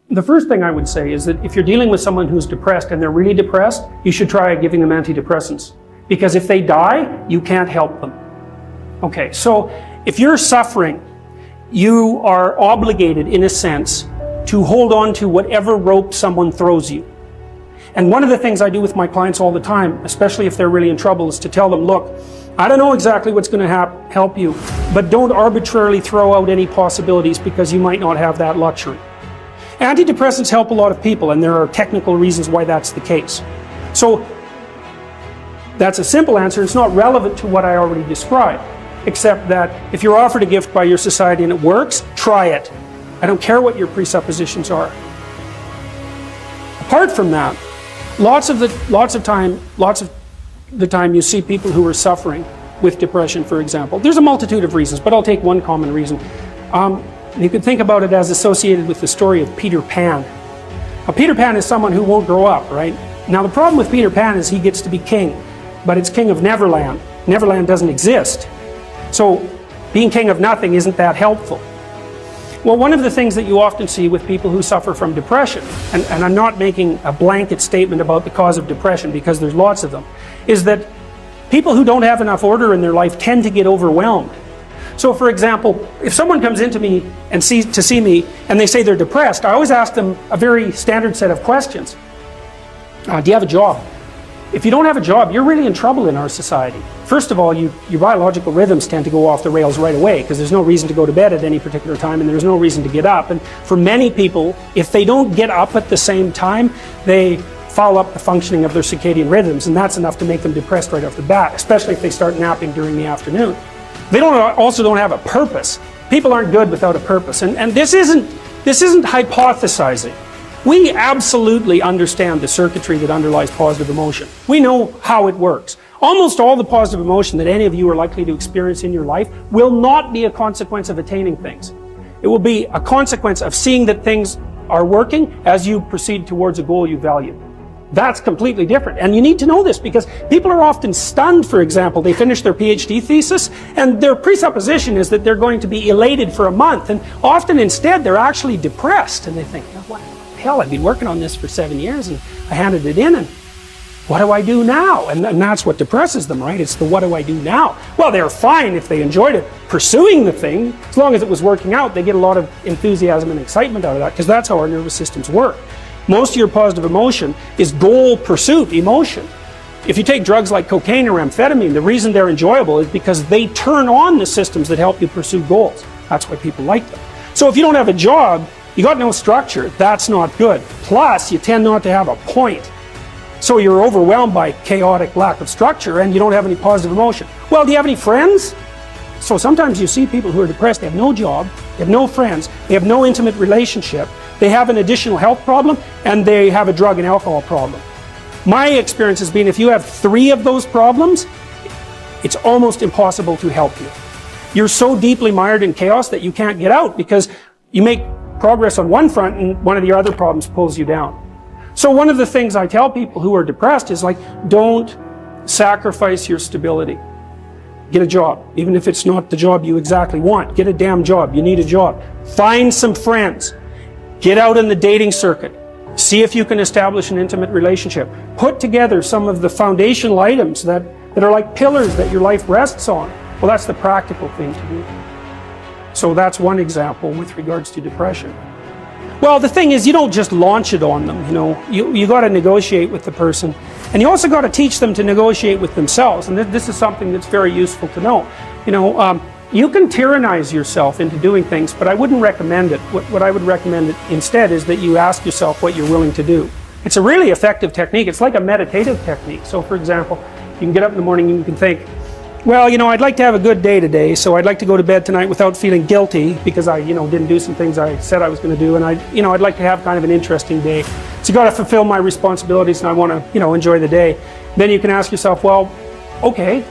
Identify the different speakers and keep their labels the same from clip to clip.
Speaker 1: The first thing I would say is that if you're dealing with someone who's depressed and they're really depressed, you should try giving them antidepressants. Because if they die, you can't help them. Okay, so if you're suffering, you are obligated, in a sense, to hold on to whatever rope someone throws you. And one of the things I do with my clients all the time, especially if they're really in trouble, is to tell them, look, I don't know exactly what's going to help you, but don't arbitrarily throw out any possibilities because you might not have that luxury. Antidepressants help a lot of people, and there are technical reasons why that's the case. So that's a simple answer. It's not relevant to what I already described, except that if you're offered a gift by your society and it works, try it. I don't care what your presuppositions are. Apart from that, lots of the time you see people who are suffering with depression, for example. There's a multitude of reasons, but I'll take one common reason. You could think about it as associated with the story of Peter Pan. Now, Peter Pan is someone who won't grow up, right? Now, the problem with Peter Pan is he gets to be king, but it's king of Neverland. Neverland doesn't exist. So being king of nothing isn't that helpful. Well, one of the things that you often see with people who suffer from depression, and I'm not making a blanket statement about the cause of depression because there's lots of them, is that people who don't have enough order in their life tend to get overwhelmed. So for example, if someone comes into me and to see me and they say they're depressed, I always ask them a very standard set of questions. Do you have a job? If you don't have a job, you're really in trouble in our society. First of all, your biological rhythms tend to go off the rails right away because there's no reason to go to bed at any particular time and there's no reason to get up. And for many people, if they don't get up at the same time, they foul up the functioning of their circadian rhythms, and that's enough to make them depressed right off the bat, especially if they start napping during the afternoon. They also don't have a purpose. People aren't good without a purpose, and this isn't hypothesizing. We absolutely understand the circuitry that underlies positive emotion. We know how it works. Almost all the positive emotion that any of you are likely to experience in your life will not be a consequence of attaining things. It will be a consequence of seeing that things are working as you proceed towards a goal you value. That's completely different. And you need to know this because people are often stunned, for example. They finish their PhD thesis and their presupposition is that they're going to be elated for a month. And often instead they're actually depressed. And they think, what the hell, I've been working on this for 7 years and I handed it in and what do I do now? And that's what depresses them, right? It's the what do I do now? Well, they're fine if they enjoyed it, pursuing the thing. As long as it was working out, they get a lot of enthusiasm and excitement out of that because that's how our nervous systems work. Most of your positive emotion is goal pursuit emotion. If you take drugs like cocaine or amphetamine, the reason they're enjoyable is because they turn on the systems that help you pursue goals. That's why people like them. So if you don't have a job, you got no structure, that's not good. Plus, you tend not to have a point. So you're overwhelmed by chaotic lack of structure and you don't have any positive emotion. Well, do you have any friends? So sometimes you see people who are depressed, they have no job, they have no friends, they have no intimate relationship, they have an additional health problem, and they have a drug and alcohol problem. My experience has been if you have 3 of those problems, it's almost impossible to help you. You're so deeply mired in chaos that you can't get out because you make progress on one front and one of the other problems pulls you down. So one of the things I tell people who are depressed is like, don't sacrifice your stability. Get a job, even if it's not the job you exactly want. Get a damn job. You need a job. Find some friends. Get out in the dating circuit. See if you can establish an intimate relationship. Put together some of the foundational items that are like pillars that your life rests on. Well, that's the practical thing to do. So that's one example with regards to depression. Well, the thing is, you don't just launch it on them, you got to negotiate with the person. And you also got to teach them to negotiate with themselves. And this is something that's very useful to know. You can tyrannize yourself into doing things, but I wouldn't recommend it. What I would recommend instead is that you ask yourself what you're willing to do. It's a really effective technique. It's like a meditative technique. So for example, you can get up in the morning and you can think, well, I'd like to have a good day today, so I'd like to go to bed tonight without feeling guilty because I, didn't do some things I said I was going to do, and I'd like to have kind of an interesting day. So you got to fulfill my responsibilities, and I want to, enjoy the day. Then you can ask yourself, well, okay,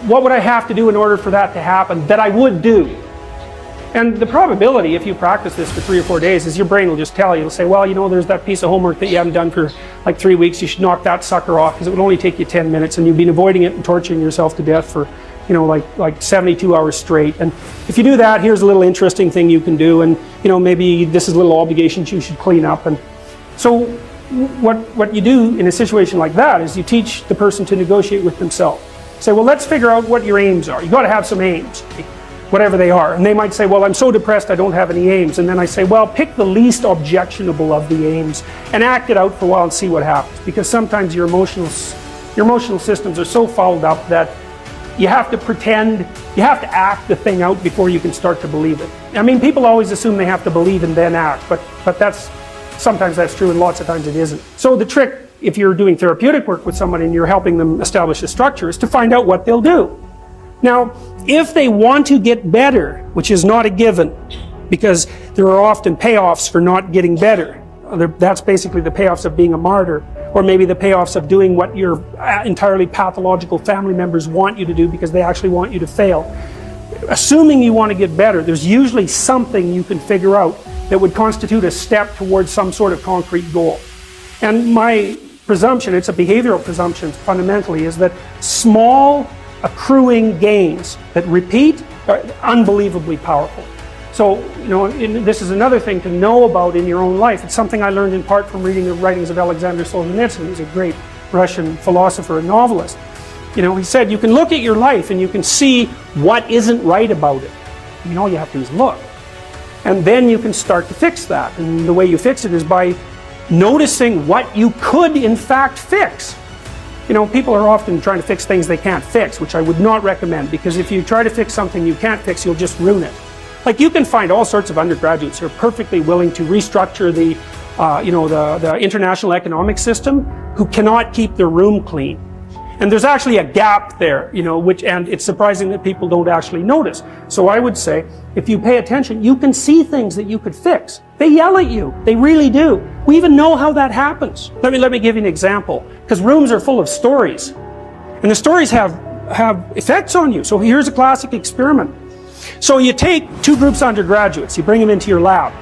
Speaker 1: what would I have to do in order for that to happen that I would do? And the probability, if you practice this for 3 or 4 days, is your brain will just tell you, it'll say, well, there's that piece of homework that you haven't done for like 3 weeks, you should knock that sucker off because it would only take you 10 minutes and you've been avoiding it and torturing yourself to death for like 72 hours straight. And if you do that, here's a little interesting thing you can do, and maybe this is little obligations you should clean up. And so what you do in a situation like that is you teach the person to negotiate with themselves. Say, well, let's figure out what your aims are. You got to have some aims, whatever they are. And they might say, well, I'm so depressed I don't have any aims. And then I say, well, pick the least objectionable of the aims and act it out for a while and see what happens. Because sometimes your emotional systems are so fouled up that you have to pretend, you have to act the thing out before you can start to believe it. I mean, people always assume they have to believe and then act, but sometimes that's true and lots of times it isn't. So the trick, if you're doing therapeutic work with someone and you're helping them establish a structure, is to find out what they'll do. Now, if they want to get better, which is not a given, because there are often payoffs for not getting better. That's basically the payoffs of being a martyr, or maybe the payoffs of doing what your entirely pathological family members want you to do because they actually want you to fail. Assuming you want to get better, there's usually something you can figure out that would constitute a step towards some sort of concrete goal. And my presumption, it's a behavioral presumption fundamentally, is that small accruing gains that repeat are unbelievably powerful. So, this is another thing to know about in your own life. It's something I learned in part from reading the writings of Alexander Solzhenitsyn, who's a great Russian philosopher and novelist. He said, you can look at your life and you can see what isn't right about it. All you have to do is look. And then you can start to fix that. And the way you fix it is by noticing what you could in fact fix. People are often trying to fix things they can't fix, which I would not recommend, because if you try to fix something you can't fix, you'll just ruin it. Like, you can find all sorts of undergraduates who are perfectly willing to restructure the international economic system, who cannot keep their room clean. And there's actually a gap there, and it's surprising that people don't actually notice. So I would say, if you pay attention, you can see things that you could fix. They yell at you. They really do. We even know how that happens. Let me give you an example, because rooms are full of stories, and the stories have effects on you. So here's a classic experiment. So you take two groups of undergraduates, you bring them into your lab,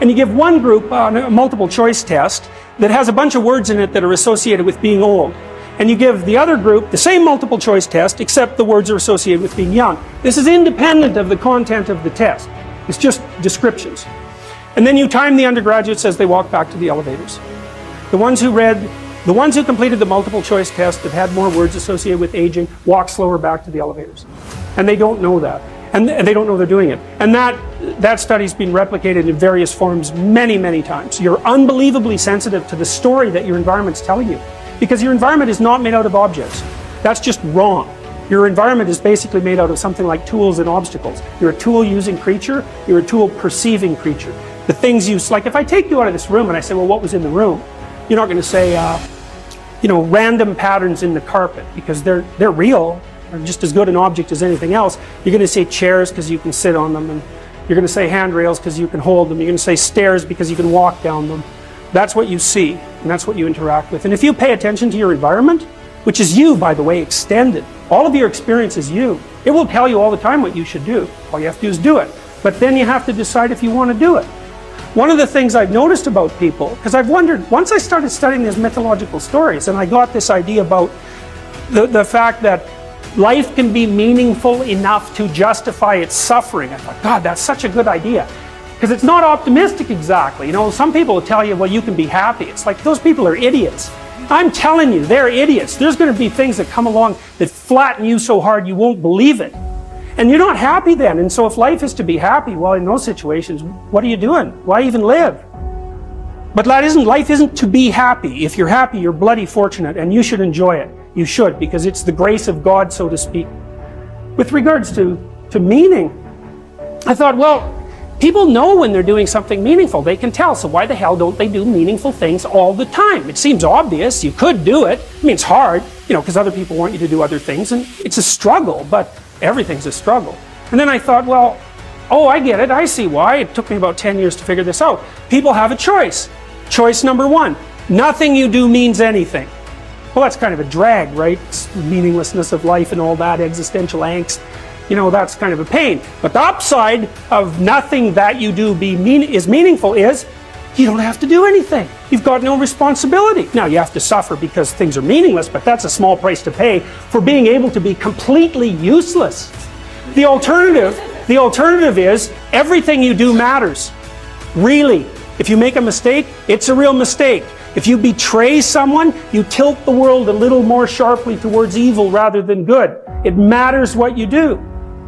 Speaker 1: and you give one group a multiple choice test that has a bunch of words in it that are associated with being old. And you give the other group the same multiple choice test, except the words are associated with being young. This is independent of the content of the test. It's just descriptions. And then you time the undergraduates as they walk back to the elevators. The ones who completed the multiple choice test that had more words associated with aging walk slower back to the elevators. And they don't know that. And they don't know they're doing it. And that study's been replicated in various forms many, many times. You're unbelievably sensitive to the story that your environment's telling you, because your environment is not made out of objects. That's just wrong. Your environment is basically made out of something like tools and obstacles. You're a tool-using creature, you're a tool-perceiving creature. The things like if I take you out of this room and I say, well, what was in the room? You're not going to say, random patterns in the carpet, because they're real. They're just as good an object as anything else. You're going to say chairs because you can sit on them, and you're going to say handrails because you can hold them. You're going to say stairs because you can walk down them. That's what you see, and that's what you interact with. And if you pay attention to your environment, which is you, by the way, extended, all of your experience is you. It will tell you all the time what you should do. All you have to do is do it. But then you have to decide if you want to do it. One of the things I've noticed about people, because I've wondered, once I started studying these mythological stories, and I got this idea about the fact that life can be meaningful enough to justify its suffering. I thought, God, that's such a good idea. Because it's not optimistic exactly. Some people will tell you, well, you can be happy. It's like, those people are idiots. I'm telling you, they're idiots. There's going to be things that come along that flatten you so hard you won't believe it. And you're not happy then. And so if life is to be happy, well, in those situations, what are you doing? Why even live? But life isn't to be happy. If you're happy, you're bloody fortunate, and you should enjoy it. You should, because it's the grace of God, so to speak. With regards to meaning, I thought, well, people know when they're doing something meaningful. They can tell, so why the hell don't they do meaningful things all the time? It seems obvious. You could do it. I mean, it's hard, because other people want you to do other things, and it's a struggle, but everything's a struggle. And then I thought, well, I get it. I see why. It took me about 10 years to figure this out. People have a choice. Choice number one, nothing you do means anything. Well, that's kind of a drag, right? It's the meaninglessness of life and all that, existential angst. That's kind of a pain. But the upside of nothing that you do is meaningful is you don't have to do anything. You've got no responsibility. Now, you have to suffer because things are meaningless, but that's a small price to pay for being able to be completely useless. The alternative is everything you do matters. Really. If you make a mistake, it's a real mistake. If you betray someone, you tilt the world a little more sharply towards evil rather than good. It matters what you do.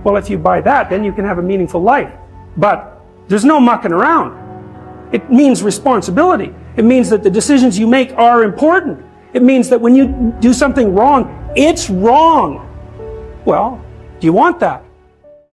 Speaker 1: Well, if you buy that, then you can have a meaningful life. But there's no mucking around. It means responsibility. It means that the decisions you make are important. It means that when you do something wrong, it's wrong. Well, do you want that?